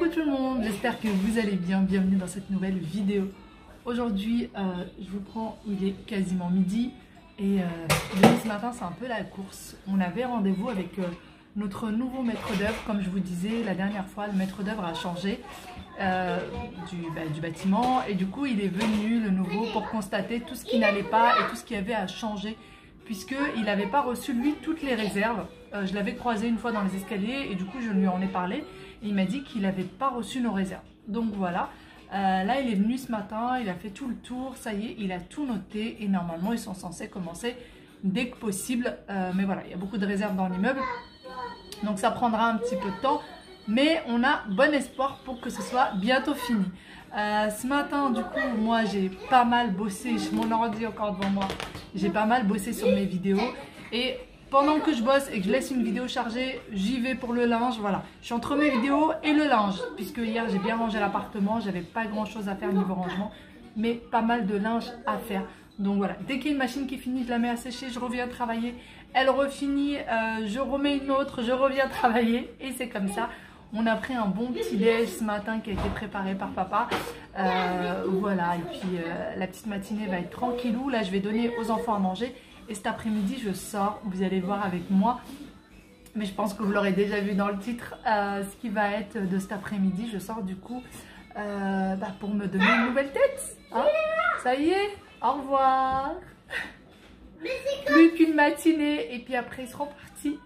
Coucou tout le monde, j'espère que vous allez bien, bienvenue dans cette nouvelle vidéo. Aujourd'hui, je vous prends, il est quasiment midi et depuis ce matin c'est un peu la course. On avait rendez-vous avec notre nouveau maître d'œuvre, comme je vous disais la dernière fois, le maître d'œuvre a changé du bâtiment et du coup il est venu le nouveau pour constater tout ce qui n'allait pas et tout ce qui avait à changer puisqu'il n'avait pas reçu lui toutes les réserves. Je l'avais croisé une fois dans les escaliers et du coup je lui en ai parlé. Il m'a dit qu'il n'avait pas reçu nos réserves. Donc voilà, là il est venu ce matin, il a fait tout le tour, ça y est, il a tout noté et normalement ils sont censés commencer dès que possible. Mais voilà, il y a beaucoup de réserves dans l'immeuble, donc ça prendra un petit peu de temps. Mais on a bon espoir pour que ce soit bientôt fini. Ce matin, du coup, moi j'ai pas mal bossé, j'ai mon ordi encore devant moi, j'ai pas mal bossé sur mes vidéos et pendant que je bosse et que je laisse une vidéo chargée, j'y vais pour le linge, voilà. Je suis entre mes vidéos et le linge, puisque hier j'ai bien rangé l'appartement, j'avais pas grand chose à faire niveau rangement, mais pas mal de linge à faire. Donc voilà, dès qu'il y a une machine qui finit, je la mets à sécher, je reviens travailler, elle refinit, je remets une autre, je reviens travailler et c'est comme ça. On a pris un bon petit déj ce matin qui a été préparé par papa. Voilà, et puis la petite matinée va être tranquillou. Là, je vais donner aux enfants à manger. Et cet après-midi, je sors. Vous allez voir avec moi. Mais je pense que vous l'aurez déjà vu dans le titre. Ce qui va être de cet après-midi, je sors du coup pour me donner une nouvelle tête. Hein, ça y est, au revoir. Plus qu'une matinée. Et puis après, ils seront partis.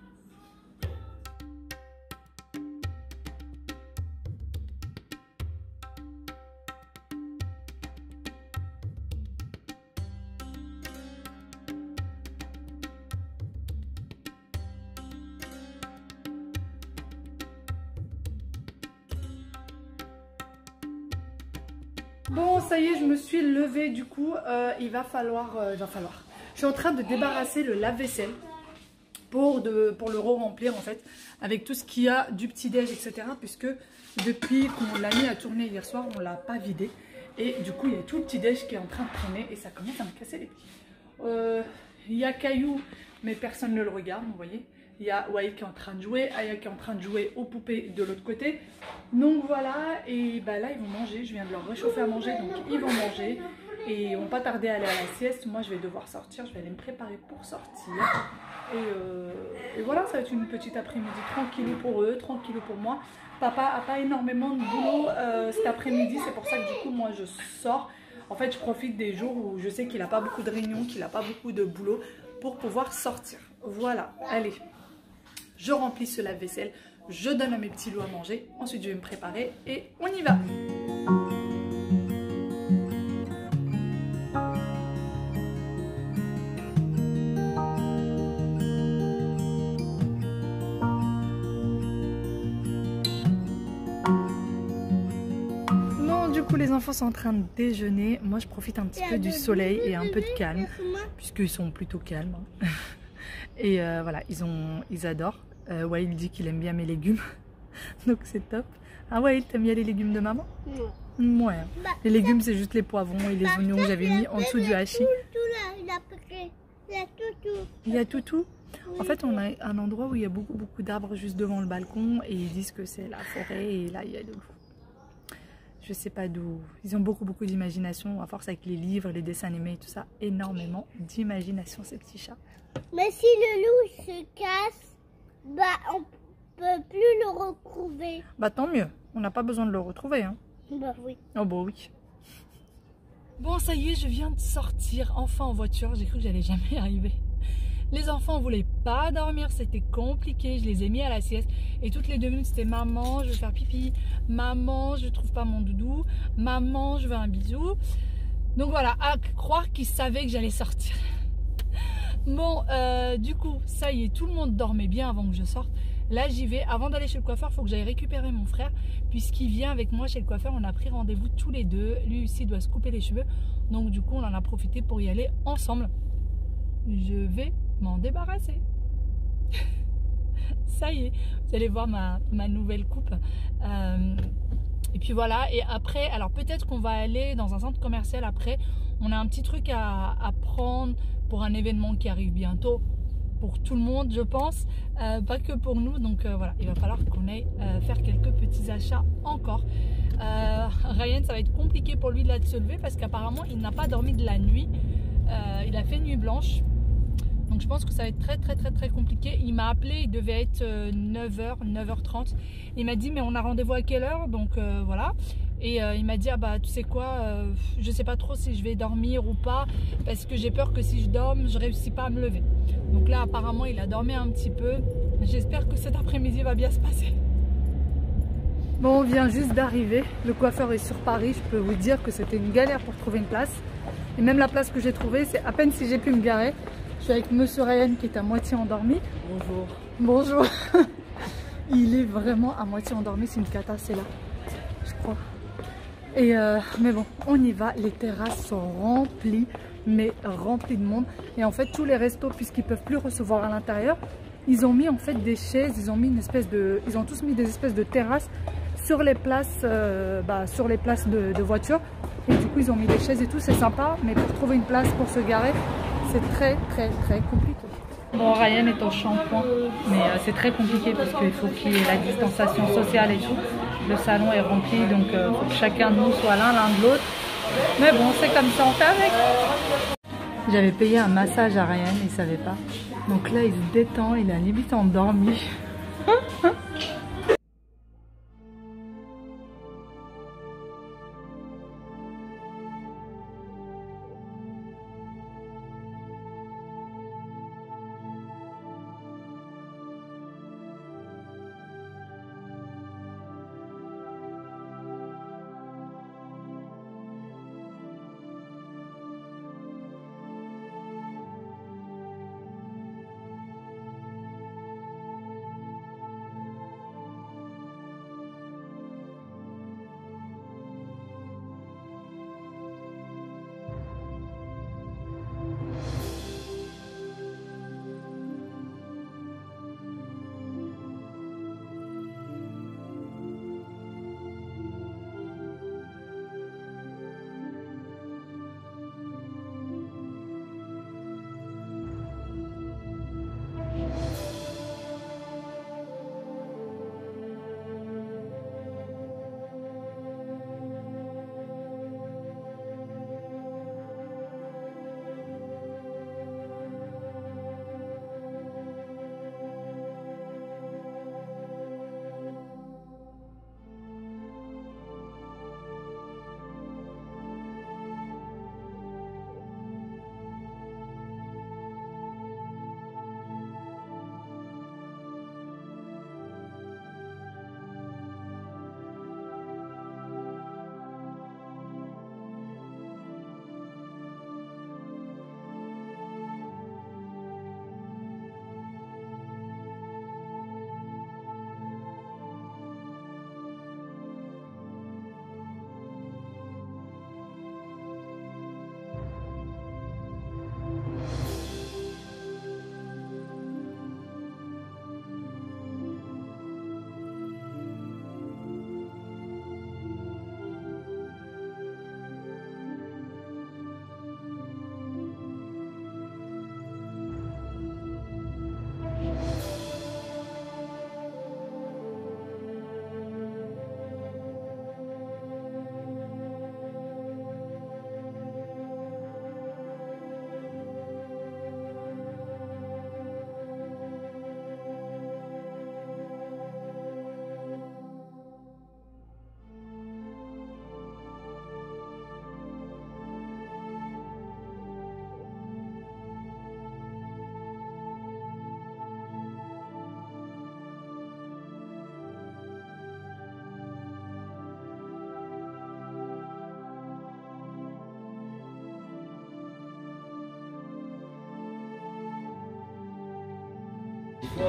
Bon, ça y est, je me suis levée du coup, il va falloir. Je suis en train de débarrasser le lave-vaisselle pour le re-remplir en fait, avec tout ce qu'il y a du petit-déj, etc. Puisque depuis qu'on l'a mis à tourner hier soir, on ne l'a pas vidé. Et du coup, il y a tout le petit-déj qui est en train de traîner et ça commence à me casser les pieds. Il y a Caillou, mais personne ne le regarde, vous voyez. Il y a Waï qui est en train de jouer, Aya qui est en train de jouer aux poupées de l'autre côté. Donc voilà, et bah là ils vont manger, je viens de leur réchauffer à manger, donc ils vont manger. Et ils vont pas tarder à aller à la sieste, moi je vais devoir sortir, je vais aller me préparer pour sortir. Et voilà, ça va être une petite après-midi tranquillou pour eux, tranquillou pour moi. Papa a pas énormément de boulot cet après-midi, c'est pour ça que du coup moi je sors. En fait je profite des jours où je sais qu'il n'a pas beaucoup de réunions, qu'il n'a pas beaucoup de boulot pour pouvoir sortir. Voilà, allez. Je remplis ce lave-vaisselle, je donne à mes petits loups à manger, ensuite je vais me préparer et on y va. Bon, du coup les enfants sont en train de déjeuner, moi je profite un petit peu du soleil et un peu de calme, puisqu'ils sont plutôt calmes. Et voilà, ils adorent. Waïl dit qu'il aime bien mes légumes, donc c'est top. Ah Waïl, t'aimes bien les légumes de maman? Non. Ouais. Les légumes c'est juste les poivrons et les oignons que j'avais mis en dessous du hachis. Il y a tout. En fait on a un endroit où il y a beaucoup d'arbres juste devant le balcon et ils disent que c'est la forêt et là il y a de l'eau. Je sais pas d'où. Ils ont beaucoup d'imagination, à force avec les livres, les dessins animés et tout ça. Énormément d'imagination ces petits chats. Mais si le loup se casse, bah on peut plus le retrouver. Bah tant mieux, on n'a pas besoin de le retrouver. Hein. Bah oui. Oh bah oui. Bon ça y est, je viens de sortir enfin en voiture, j'ai cru que j'allais jamais y arriver. Les enfants ne voulaient pas dormir, c'était compliqué, je les ai mis à la sieste. Et toutes les 2 minutes c'était maman, je veux faire pipi, maman, je trouve pas mon doudou, maman, je veux un bisou. Donc voilà, à croire qu'ils savaient que j'allais sortir. Bon, du coup, ça y est, tout le monde dormait bien avant que je sorte. Là, j'y vais. Avant d'aller chez le coiffeur, il faut que j'aille récupérer mon frère, puisqu'il vient avec moi chez le coiffeur. On a pris rendez-vous tous les deux. Lui aussi doit se couper les cheveux. Donc, du coup, on en a profité pour y aller ensemble. Je vais m'en débarrasser. Ça y est, vous allez voir ma nouvelle coupe. Et puis voilà, et après, alors peut-être qu'on va aller dans un centre commercial après. On a un petit truc à prendre pour un événement qui arrive bientôt. pour tout le monde, je pense, pas que pour nous. Donc voilà, il va falloir qu'on aille faire quelques petits achats encore. Ryan, ça va être compliqué pour lui de se lever parce qu'apparemment il n'a pas dormi de la nuit. Il a fait nuit blanche. Donc je pense que ça va être très compliqué. Il m'a appelé, il devait être 9h, 9h30. Il m'a dit mais on a rendez-vous à quelle heure? Donc voilà. Et il m'a dit ah bah tu sais quoi, je sais pas trop si je vais dormir ou pas parce que j'ai peur que si je dorme je réussis pas à me lever. Donc là apparemment il a dormi un petit peu. J'espère que cet après-midi va bien se passer. Bon, on vient juste d'arriver. Le coiffeur est sur Paris. Je peux vous dire que c'était une galère pour trouver une place. Et même la place que j'ai trouvée, c'est à peine si j'ai pu me garer. Je suis avec Monsieur Ryan qui est à moitié endormi. Bonjour. Bonjour. Il est vraiment à moitié endormi. C'est une cata, c'est là, je crois. Et mais bon, on y va. Les terrasses sont remplies, mais remplies de monde. Et en fait, tous les restos, puisqu'ils peuvent plus recevoir à l'intérieur, ils ont mis en fait des chaises. Ils ont mis une espèce de, ils ont tous mis des espèces de terrasses sur les places, de voitures. Et du coup, ils ont mis des chaises et tout. C'est sympa, mais pour trouver une place pour se garer, c'est très compliqué. Bon, Ryan est au shampoing, mais c'est très compliqué parce qu'il faut qu'il y ait la distanciation sociale et tout. Le salon est rempli, donc il faut que chacun de nous soit l'un de l'autre. Mais bon, c'est comme ça, on fait avec. J'avais payé un massage à Ryan, il ne savait pas. Donc là, il se détend, il a limite endormi.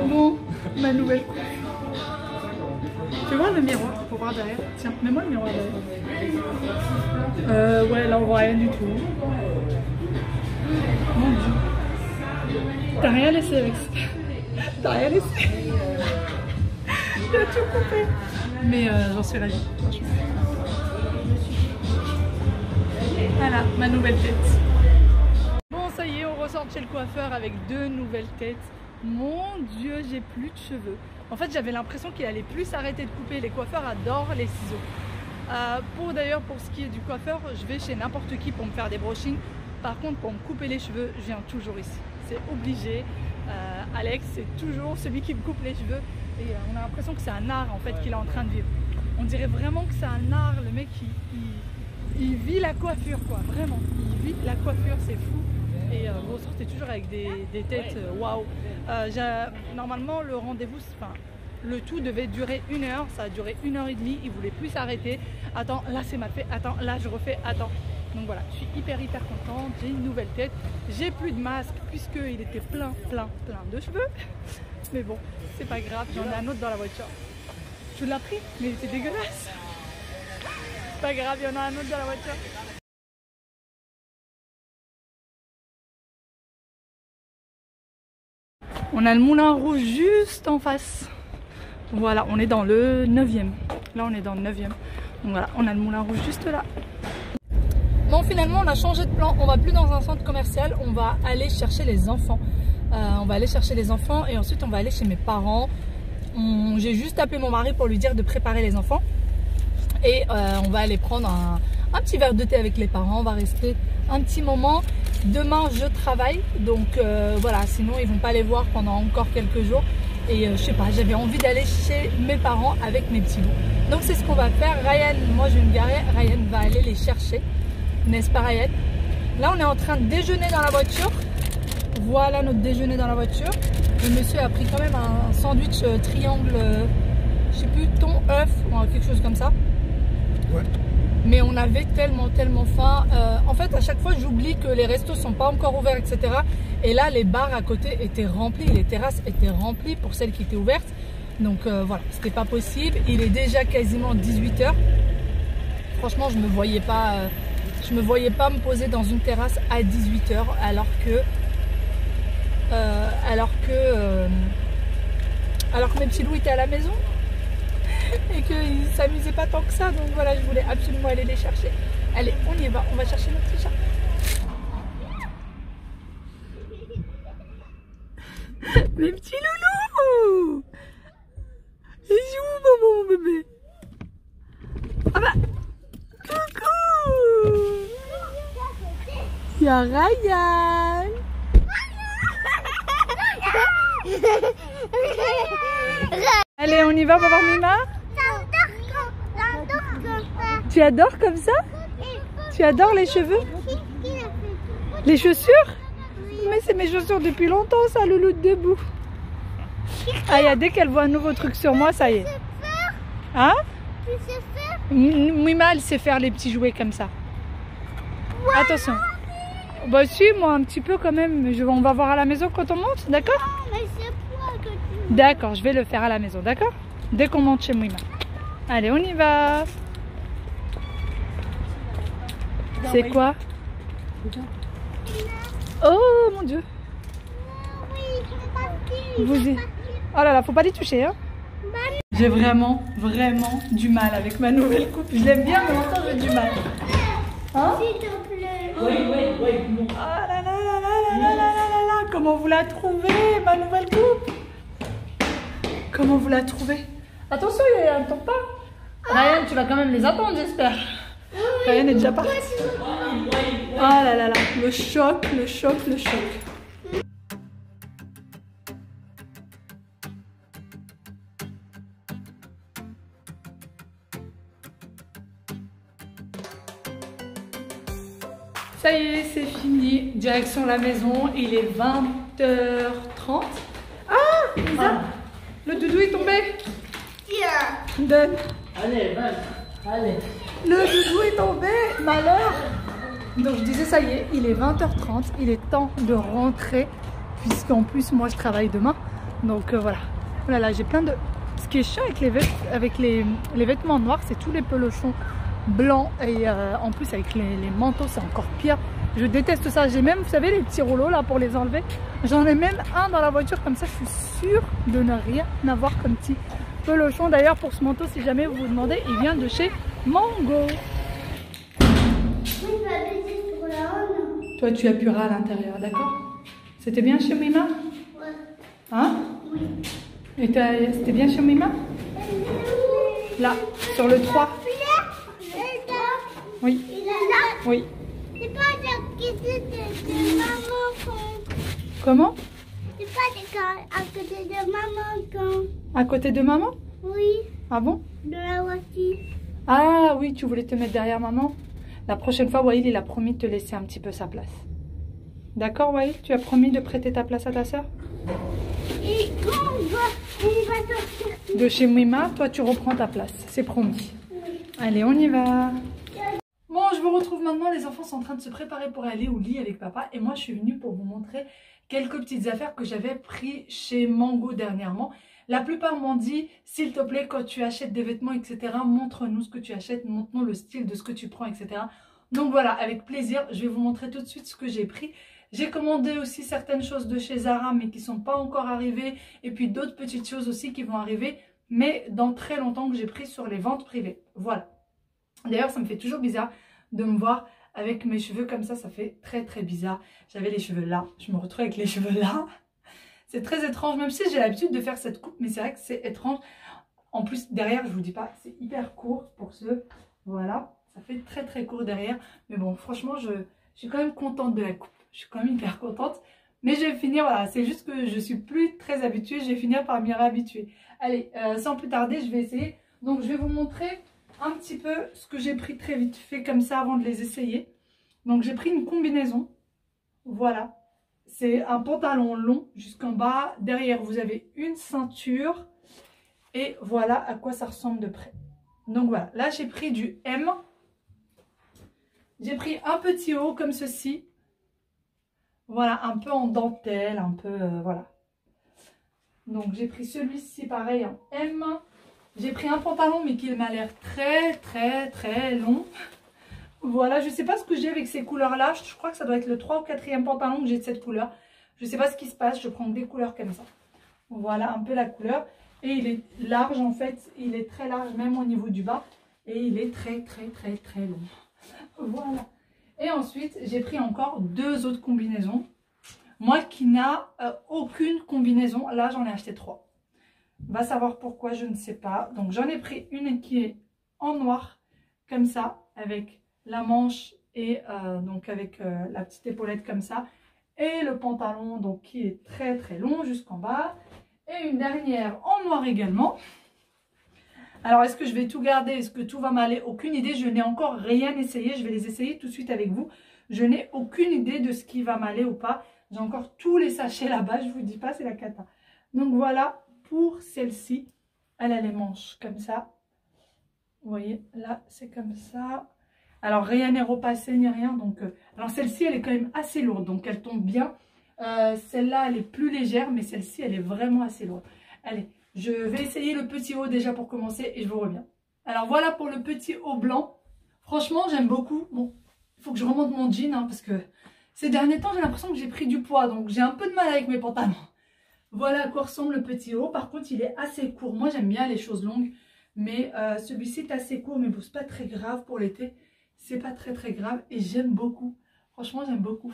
Bon, ma nouvelle couche. Tu vois le miroir pour voir derrière? Tiens, mets-moi le miroir derrière. Ouais, là on voit rien du tout. Mon Dieu. T'as rien laissé, Alex. T'as rien laissé. T'as tout coupé. Mais j'en suis ravie, franchement. Voilà, ma nouvelle tête. Bon, ça y est, on ressort chez le coiffeur avec deux nouvelles têtes. Mon Dieu, j'ai plus de cheveux. En fait, j'avais l'impression qu'il allait plus s'arrêter de couper. Les coiffeurs adorent les ciseaux. D'ailleurs, pour ce qui est du coiffeur, je vais chez n'importe qui pour me faire des brushings. Par contre, pour me couper les cheveux, je viens toujours ici. C'est obligé. Alex, c'est toujours celui qui me coupe les cheveux. Et on a l'impression que c'est un art en fait qu'il est en train de vivre. On dirait vraiment que c'est un art. Le mec, il vit la coiffure, quoi. Vraiment, il vit la coiffure, c'est fou. Et vous ressortez toujours avec des têtes waouh. Normalement, le rendez-vous, le tout devait durer 1 heure. Ça a duré 1h30. Il voulait plus s'arrêter. Attends, là c'est mal fait. Attends, là je refais. Attends. Donc voilà, je suis hyper contente. J'ai une nouvelle tête. J'ai plus de masque puisqu'il était plein de cheveux. Mais bon, c'est pas grave. J'en ai un autre dans la voiture. Je l'ai pris, mais il était dégueulasse. C'est pas grave, il y en a un autre dans la voiture. On a le Moulin Rouge juste en face. Voilà, on est dans le 9e. Là, on est dans le 9e. Donc voilà, on a le Moulin Rouge juste là. Bon, finalement, on a changé de plan. On va plus dans un centre commercial. On va aller chercher les enfants. On va aller chercher les enfants et ensuite, on va aller chez mes parents. J'ai juste appelé mon mari pour lui dire de préparer les enfants. Et on va aller prendre un petit verre de thé avec les parents. On va rester un petit moment. Demain, je travaille. Donc voilà, sinon, ils vont pas les voir pendant encore quelques jours. Et je sais pas, j'avais envie d'aller chez mes parents avec mes petits loups. Donc c'est ce qu'on va faire. Ryan, moi je vais me garer. Ryan va aller les chercher. N'est-ce pas Ryan? Là on est en train de déjeuner dans la voiture. Voilà notre déjeuner dans la voiture. Le monsieur a pris quand même un sandwich triangle, je sais plus, thon, œuf ou quelque chose comme ça. Ouais. Mais on avait tellement faim. En fait à chaque fois j'oublie que les restos sont pas encore ouverts, etc. Et là les bars à côté étaient remplis, les terrasses étaient remplies pour celles qui étaient ouvertes. Donc voilà, c'était pas possible. Il est déjà quasiment 18 h. Franchement je me voyais pas me poser dans une terrasse à 18 h alors que mes petits loups étaient à la maison et qu'ils ne s'amusaient pas tant que ça. Donc voilà, je voulais absolument aller les chercher. Allez, on y va, on va chercher notre petit chat. Mes petits loulous! Il est où, mon bébé? Ah bah! Coucou! Il y a Ryan! Allez, on y va, on va voir Mima? Tu adores comme ça? Tu adores les cheveux? Les chaussures? Mais c'est mes chaussures depuis longtemps, ça, Louloute debout. Ah, dès qu'elle voit un nouveau truc sur moi, ça y est. Hein? Tu sais faire? Mima, elle sait faire les petits jouets comme ça. Ouais, attention. Bah si, moi un petit peu quand même. On va voir à la maison quand on monte, d'accord? Non, mais c'est quoi que tu... D'accord, je vais le faire à la maison, d'accord? Dès qu'on monte chez Mima. Allez, on y va. C'est quoi? Oh mon Dieu. Oh là là, faut pas les toucher, hein? J'ai vraiment du mal avec ma nouvelle coupe. Je l'aime bien, mais encore j'ai du mal. Hein? S'il te plaît. Oui. Ah là là là là là là là là. Comment vous la trouvez, ma nouvelle coupe? Comment vous la trouvez? Attention, il ne tombe pas. Ryan, tu vas quand même les attendre, j'espère. Ryan est déjà parti. Ah là là là, le choc. Ça y est, c'est fini. Direction la maison. Il est 20h30. Ah, Lisa, le doudou est tombé. Donne. Allez, allez. Le doudou est tombé. Malheur. Donc je disais, ça y est, il est 20h30. Il est temps de rentrer. Puisqu'en plus, moi, je travaille demain. Donc voilà. Oh là là, j'ai plein de... Ce qui est chiant avec les vêtements noirs, c'est tous les pelochons blanc et en plus avec les manteaux c'est encore pire. Je déteste ça. J'ai même, vous savez, les petits rouleaux là pour les enlever. J'en ai même un dans la voiture comme ça. Je suis sûre de ne rien avoir comme petit pelochon. D'ailleurs pour ce manteau, si jamais vous vous demandez, il vient de chez Mango. Toi tu appuieras à l'intérieur, d'accord? C'était bien chez Mima? Ouais. Hein? Et c'était bien chez Mima? Là, sur le 3. Oui. Oui. C'est pas de maman. Comment? C'est pas à côté de maman quand. À côté de maman? Oui, Ah bon? de la voiture. Ah oui, tu voulais te mettre derrière maman? La prochaine fois, Waïl, il a promis de te laisser un petit peu sa place. D'accord, Waïl? Tu as promis de prêter ta place à ta soeur? Et on va sortir. De chez Mima, toi, tu reprends ta place. C'est promis. Allez, on y va. Bon, je vous retrouve maintenant. Les enfants sont en train de se préparer pour aller au lit avec papa. Et moi, je suis venue pour vous montrer quelques petites affaires que j'avais prises chez Mango dernièrement. La plupart m'ont dit, s'il te plaît, quand tu achètes des vêtements, etc., montre-nous ce que tu achètes, montre-nous le style de ce que tu prends, etc. Donc voilà, avec plaisir, je vais vous montrer tout de suite ce que j'ai pris. J'ai commandé aussi certaines choses de chez Zara, mais qui ne sont pas encore arrivées. Et puis d'autres petites choses aussi qui vont arriver, mais dans très longtemps que j'ai pris sur les ventes privées. Voilà. D'ailleurs, ça me fait toujours bizarre de me voir avec mes cheveux comme ça fait très très bizarre. J'avais les cheveux là, je me retrouve avec les cheveux là. C'est très étrange, même si j'ai l'habitude de faire cette coupe, mais c'est vrai que c'est étrange. En plus, derrière, je vous dis pas, c'est hyper court pour ceux, voilà, ça fait très très court derrière. Mais bon, franchement, je suis quand même contente de la coupe. Je suis quand même hyper contente. Mais je vais finir, voilà, c'est juste que je suis plus très habituée, je vais finir par m'y réhabituer. Allez, sans plus tarder, je vais essayer. Donc, je vais vous montrer un petit peu ce que j'ai pris très vite fait comme ça avant de les essayer. Donc, j'ai pris une combinaison, voilà. C'est un pantalon long jusqu'en bas. Derrière, vous avez une ceinture. Et voilà à quoi ça ressemble de près. Donc voilà, là j'ai pris du M. J'ai pris un petit haut comme ceci. Voilà, un peu en dentelle, un peu, voilà. Donc j'ai pris celui-ci pareil en M. J'ai pris un pantalon mais qui m'a l'air très très très long. Voilà, je ne sais pas ce que j'ai avec ces couleurs-là. Je crois que ça doit être le 3 ou 4e pantalon que j'ai de cette couleur. Je ne sais pas ce qui se passe. Je prends des couleurs comme ça. Voilà un peu la couleur. Et il est large en fait. Il est très large même au niveau du bas. Et il est très très très très long. Voilà. Et ensuite, j'ai pris encore 2 autres combinaisons. Moi qui n'a aucune combinaison. Là, j'en ai acheté 3. Va savoir pourquoi, je ne sais pas. Donc, j'en ai pris une qui est en noir. Comme ça. Avec la manche et donc avec la petite épaulette comme ça, et le pantalon donc qui est très très long jusqu'en bas, et une dernière en noir également. Alors est-ce que je vais tout garder, est-ce que tout va m'aller? Aucune idée, je n'ai encore rien essayé, je vais les essayer tout de suite avec vous. Je n'ai aucune idée de ce qui va m'aller ou pas. J'ai encore tous les sachets là-bas, je vous dis pas, c'est la cata. Donc voilà pour celle-ci. Elle a les manches comme ça, vous voyez là c'est comme ça. Alors, rien n'est repassé ni rien. Donc, alors, celle-ci, elle est quand même assez lourde. Donc, elle tombe bien. Celle-là, elle est plus légère. Mais celle-ci, elle est vraiment assez lourde. Allez, je vais essayer le petit haut déjà pour commencer. Et je vous reviens. Alors, voilà pour le petit haut blanc. Franchement, j'aime beaucoup. Bon, il faut que je remonte mon jean. Parce que ces derniers temps, j'ai l'impression que j'ai pris du poids. Donc, j'ai un peu de mal avec mes pantalons. Voilà à quoi ressemble le petit haut. Par contre, il est assez court. Moi, j'aime bien les choses longues. Mais celui-ci est assez court. Mais bon, c'est pas très grave pour l'été. C'est pas très très grave et j'aime beaucoup. Franchement, j'aime beaucoup.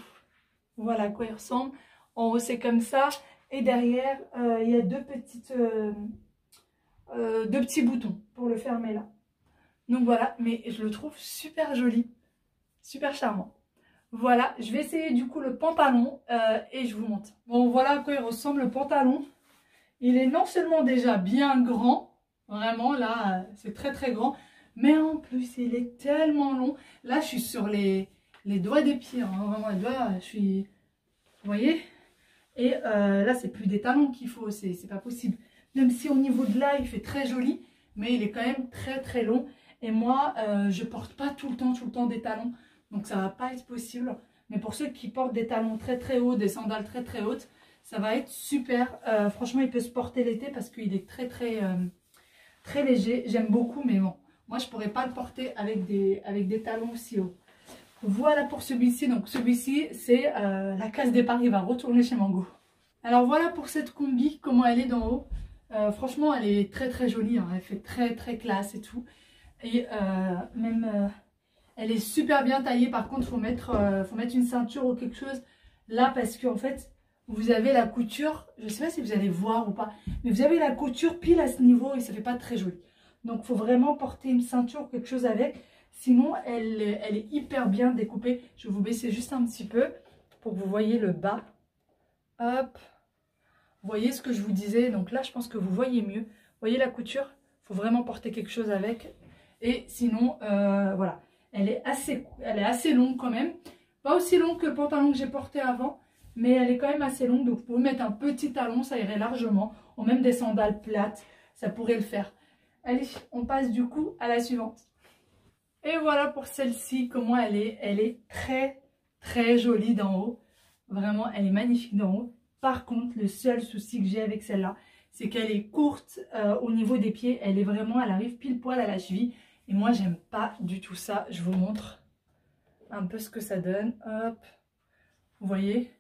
Voilà à quoi il ressemble. En haut, c'est comme ça. Et derrière, il y a deux petits boutons pour le fermer là. Donc voilà, mais je le trouve super joli. Super charmant. Voilà, je vais essayer du coup le pantalon et je vous montre. Bon, voilà à quoi il ressemble le pantalon. Il est non seulement déjà bien grand. Vraiment, là, c'est très très grand. Mais en plus, il est tellement long. Là, je suis sur les doigts des pieds. Hein. Vraiment, les doigts, je suis... Vous voyez? Et là, c'est plus des talons qu'il faut. C'est pas possible. Même si au niveau de là, il fait très joli. Mais il est quand même très, très long. Et moi, je porte pas tout le temps des talons. Donc, ça va pas être possible. Mais pour ceux qui portent des talons très, très hauts, des sandales très, très hautes, ça va être super. Franchement, il peut se porter l'été parce qu'il est très, très léger. J'aime beaucoup, mais bon. Moi, je ne pourrais pas le porter avec des talons aussi hauts. Voilà pour celui-ci. Donc, celui-ci, c'est la case départ. Il va retourner chez Mango. Alors, voilà pour cette combi, comment elle est d'en haut. Franchement, elle est très, très jolie. Hein. Elle fait très, très classe et tout. Et même, elle est super bien taillée. Par contre, il faut mettre une ceinture ou quelque chose là parce qu'en fait, vous avez la couture, je ne sais pas si vous allez voir ou pas, mais vous avez la couture pile à ce niveau et ça fait pas très joli. Donc il faut vraiment porter une ceinture ou quelque chose avec, sinon elle est hyper bien découpée. Je vais vous baisser juste un petit peu pour que vous voyez le bas. Hop, vous voyez ce que je vous disais, donc là je pense que vous voyez mieux. Vous voyez la couture, il faut vraiment porter quelque chose avec. Et sinon, voilà, elle est assez longue quand même. Pas aussi longue que le pantalon que j'ai porté avant, mais elle est quand même assez longue. Donc vous pouvez mettre un petit talon, ça irait largement. Ou même des sandales plates, ça pourrait le faire. Allez, on passe du coup à la suivante. Et voilà pour celle-ci, comment elle est. Elle est très très jolie d'en haut. Vraiment, elle est magnifique d'en haut. Par contre, le seul souci que j'ai avec celle-là, c'est qu'elle est courte au niveau des pieds. Elle arrive pile poil à la cheville. Et moi, j'aime pas du tout ça. Je vous montre un peu ce que ça donne. Hop, vous voyez?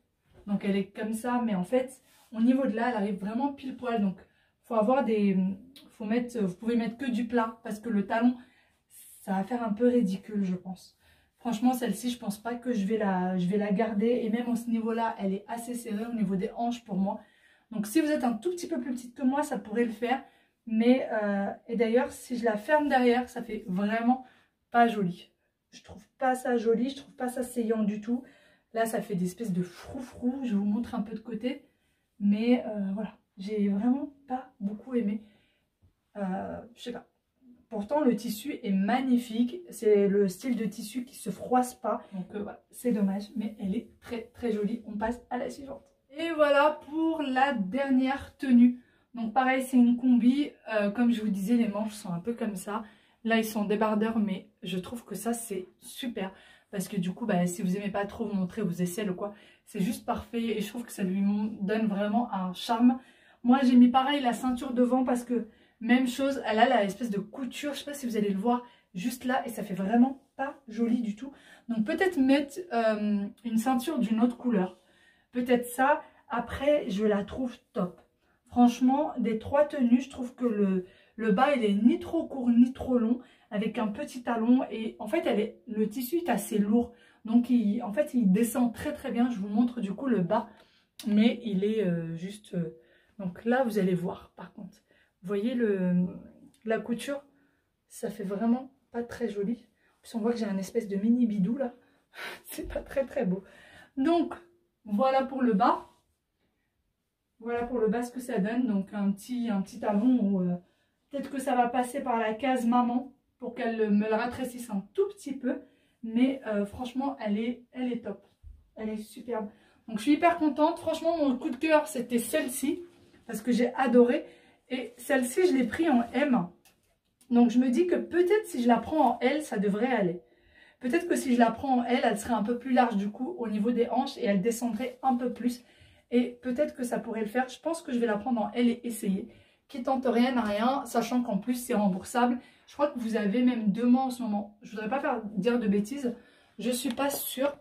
Donc, elle est comme ça. Mais en fait, au niveau de là, elle arrive vraiment pile poil. Donc, faut avoir vous pouvez mettre que du plat. Parce que le talon, ça va faire un peu ridicule, je pense. Franchement, celle-ci, je pense pas que je vais la garder. Et même à ce niveau-là, elle est assez serrée au niveau des hanches pour moi. Donc, si vous êtes un tout petit peu plus petite que moi, ça pourrait le faire. Mais, et d'ailleurs, si je la ferme derrière, ça fait vraiment pas joli. Je trouve pas ça joli, je trouve pas ça saillant du tout. Là, ça fait des espèces de froufrou. Je vous montre un peu de côté. Mais voilà, j'ai vraiment pas beaucoup aimé. Je sais pas. Pourtant, le tissu est magnifique. C'est le style de tissu qui se froisse pas. Donc voilà, c'est dommage. Mais elle est très très jolie. On passe à la suivante. Et voilà pour la dernière tenue. Donc pareil, c'est une combi. Comme je vous disais, les manches sont un peu comme ça. Là, ils sont débardeurs, mais je trouve que ça, c'est super. Parce que du coup, si vous n'aimez pas trop vous montrer vos aisselles ou quoi, c'est juste parfait. Et je trouve que ça lui donne vraiment un charme. Moi, j'ai mis pareil la ceinture devant parce que même chose, elle a l'espèce de couture. Je ne sais pas si vous allez le voir juste là. Et ça fait vraiment pas joli du tout. Donc peut-être mettre une ceinture d'une autre couleur. Peut-être ça. Après, je la trouve top. Franchement, des trois tenues, je trouve que le bas, il est ni trop court, ni trop long, avec un petit talon. Et en fait, le tissu est assez lourd. Donc, en fait, il descend très très bien. Je vous montre du coup le bas. Mais il est juste... donc là, vous allez voir, par contre. Vous voyez la couture? Ça fait vraiment pas très joli. En plus, on voit que j'ai un espèce de mini bidou, là. C'est pas très très beau. Donc, voilà pour le bas. Voilà pour le bas ce que ça donne. Donc un petit talon où peut-être que ça va passer par la case maman pour qu'elle me la rétrécisse un tout petit peu. Mais franchement, elle est top. Elle est superbe. Donc je suis hyper contente. Franchement, mon coup de cœur, c'était celle-ci. Parce que j'ai adoré. Et celle-ci, je l'ai pris en M. Donc je me dis que peut-être si je la prends en L, ça devrait aller. Peut-être que si je la prends en L, elle serait un peu plus large du coup au niveau des hanches. Et elle descendrait un peu plus. Et peut-être que ça pourrait le faire. Je pense que je vais la prendre en L et essayer. Qui tente rien à rien, sachant qu'en plus c'est remboursable. Je crois que vous avez même 2 mois en ce moment. Je voudrais pas dire de bêtises. Je suis pas sûre.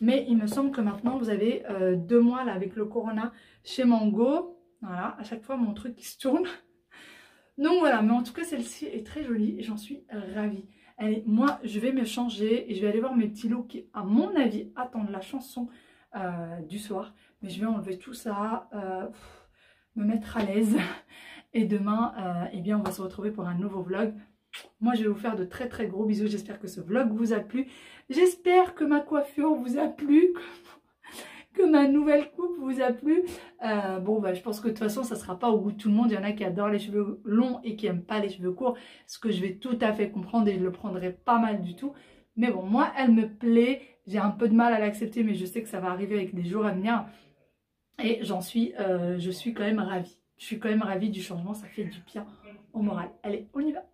Mais il me semble que maintenant vous avez 2 mois là avec le Corona chez Mango. Voilà, à chaque fois mon truc qui se tourne. Donc voilà, mais en tout cas celle-ci est très jolie et j'en suis ravie. Allez, moi je vais me changer et je vais aller voir mes petits looks qui, à mon avis, attendent la chanson du soir. Mais je vais enlever tout ça, me mettre à l'aise. Et demain, eh bien, on va se retrouver pour un nouveau vlog. Moi, je vais vous faire de très très gros bisous. J'espère que ce vlog vous a plu. J'espère que ma coiffure vous a plu. Que ma nouvelle coupe vous a plu. Je pense que de toute façon, ça ne sera pas au goût de tout le monde. Il y en a qui adorent les cheveux longs et qui n'aiment pas les cheveux courts. Ce que je vais tout à fait comprendre et je le prendrai pas mal du tout. Mais bon, moi, elle me plaît. J'ai un peu de mal à l'accepter, mais je sais que ça va arriver avec des jours à venir. Et je suis quand même ravie. Je suis quand même ravie du changement, ça fait du bien au moral. Allez, on y va.